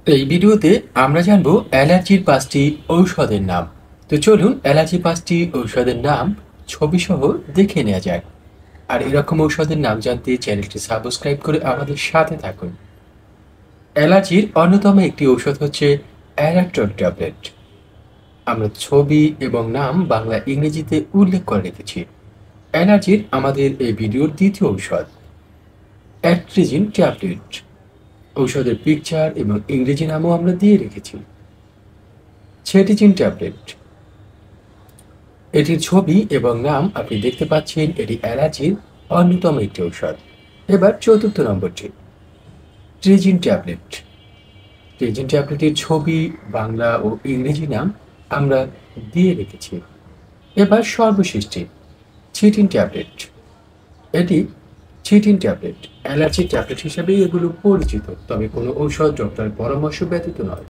এই ভিডিওতে আমরা জানবো অ্যালার্জির 5টি ঔষধের নাম। তো চলুন অ্যালার্জির 5টি ঔষধের নাম ছবিসহ দেখে নেওয়া যাক। আর এরকম ঔষধের নাম জানতে চ্যানেলটি সাবস্ক্রাইব করে আমাদের সাথে থাকুন। অ্যালার্জির অন্যতম একটি ঔষধ হচ্ছে অ্যারাট্রল ট্যাবলেট। আমরা ছবি এবং নাম বাংলা ইংরেজিতে উল্লেখ করে রেখেছি। অ্যালার্জির আমাদের এই ভিডিওর দ্বিতীয় ঔষধ অ্যাট্রিজিন ট্যাবলেট। ঔষধের পিকচার এবং ইংরেজি নামও আমরা দিয়ে রেখেছি। সেটিজিন ট্যাবলেট, এটির ছবি এবং নাম আপনি দেখতে পাচ্ছেন। এটি অ্যালার্জির অন্যতম একটি ঔষধ। এবার চতুর্থ নম্বরটি ট্রিজিন ট্যাবলেট। ট্রিজিন ট্যাবলেটের ছবি, বাংলা ও ইংরেজি নাম আমরা দিয়ে রেখেছি। এবার সর্বশেষটি ছিটিন ট্যাবলেট। এটি ছিটিন ট্যাবলেট অ্যালার্জি ট্যাবলেট হিসেবে এগুলো পরিচিত, তবে কোনো ঔষধ ডক্টরের পরামর্শ ব্যতীত নয়।